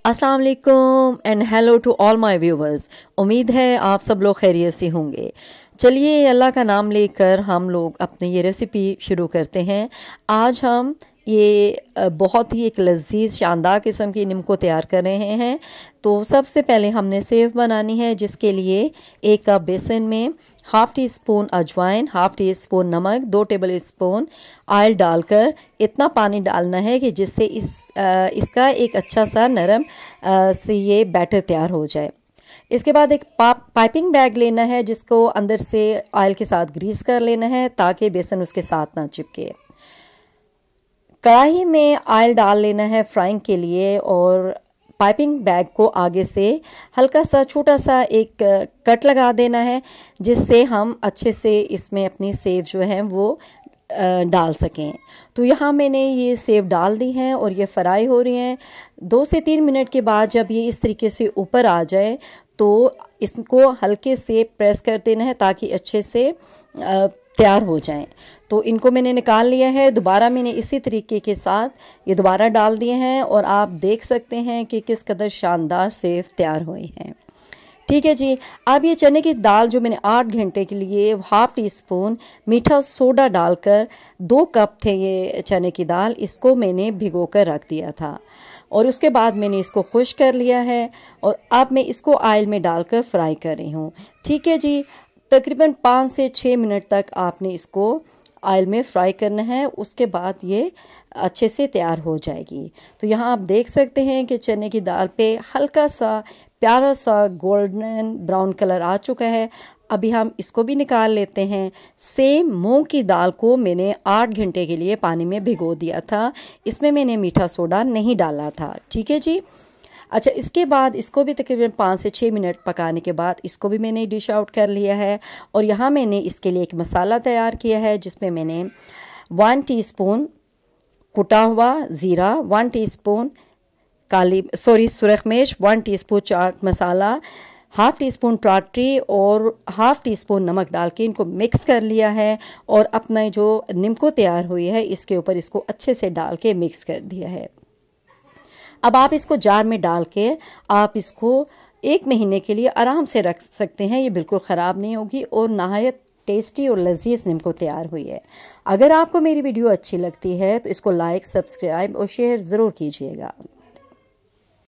अस्सलाम वालेकुम and hello to all my viewers. उम्मीद है आप सब लोग खैरियत से होंगे। चलिए अल्लाह का नाम लेकर हम लोग अपनी ये रेसिपी शुरू करते हैं। आज हम ये बहुत ही एक लजीज शानदार किस्म की निम्को तैयार कर रहे हैं। तो सबसे पहले हमने सेव बनानी है, जिसके लिए एक कप बेसन में हाफ़ टी स्पून अजवाइन, हाफ़ टी स्पून नमक, 2 टेबल स्पून ऑयल डालकर इतना पानी डालना है कि जिससे इसका एक अच्छा सा नरम से ये बैटर तैयार हो जाए। इसके बाद एक पाइपिंग बैग लेना है, जिसको अंदर से ऑयल के साथ ग्रीस कर लेना है ताकि बेसन उसके साथ ना चिपके। कढ़ाई में ऑयल डाल लेना है फ्राइंग के लिए और पाइपिंग बैग को आगे से हल्का सा छोटा सा एक कट लगा देना है, जिससे हम अच्छे से इसमें अपनी सेव जो है वो डाल सकें। तो यहाँ मैंने ये सेव डाल दी हैं और ये फ्राई हो रही हैं। 2 से 3 मिनट के बाद जब ये इस तरीके से ऊपर आ जाए तो इसको हल्के से प्रेस कर देना है ताकि अच्छे से तैयार हो जाएं। तो इनको मैंने निकाल लिया है। दोबारा मैंने इसी तरीके के साथ ये दोबारा डाल दिए हैं और आप देख सकते हैं कि किस कदर शानदार सेव तैयार हुए हैं। ठीक है जी। अब ये चने की दाल जो मैंने 8 घंटे के लिए हाफ़ टी स्पून मीठा सोडा डालकर 2 कप थे ये चने की दाल, इसको मैंने भिगो कर रख दिया था और उसके बाद मैंने इसको खुश कर लिया है और अब मैं इसको ऑयल में डालकर फ्राई कर रही हूँ। ठीक है जी। तकरीबन 5 से 6 मिनट तक आपने इसको ऑयल में फ्राई करना है, उसके बाद ये अच्छे से तैयार हो जाएगी। तो यहाँ आप देख सकते हैं कि चने की दाल पे हल्का सा प्यारा सा गोल्डन ब्राउन कलर आ चुका है। अभी हम इसको भी निकाल लेते हैं। सेम मूंग की दाल को मैंने 8 घंटे के लिए पानी में भिगो दिया था, इसमें मैंने मीठा सोडा नहीं डाला था। ठीक है जी। अच्छा, इसके बाद इसको भी तकरीबन 5 से 6 मिनट पकाने के बाद इसको भी मैंने डिश आउट कर लिया है और यहाँ मैंने इसके लिए एक मसाला तैयार किया है, जिसमें मैंने 1 टीस्पून कुटा हुआ ज़ीरा, 1 टीस्पून सुरख मिर्च, 1 teaspoon chaat masala, half tea spoon टाटरी और हाफ़ टी स्पून नमक डाल के इनको मिक्स कर लिया है और अपना जो निम्को तैयार हुई है इसके ऊपर इसको अच्छे से डाल के मिक्स कर दिया है। अब आप इसको जार में डाल के आप इसको 1 महीने के लिए आराम से रख सकते हैं। ये बिल्कुल ख़राब नहीं होगी और नहायत टेस्टी और लजीज निम्को तैयार हुई है। अगर आपको मेरी वीडियो अच्छी लगती है तो इसको लाइक, सब्सक्राइब और शेयर ज़रूर कीजिएगा।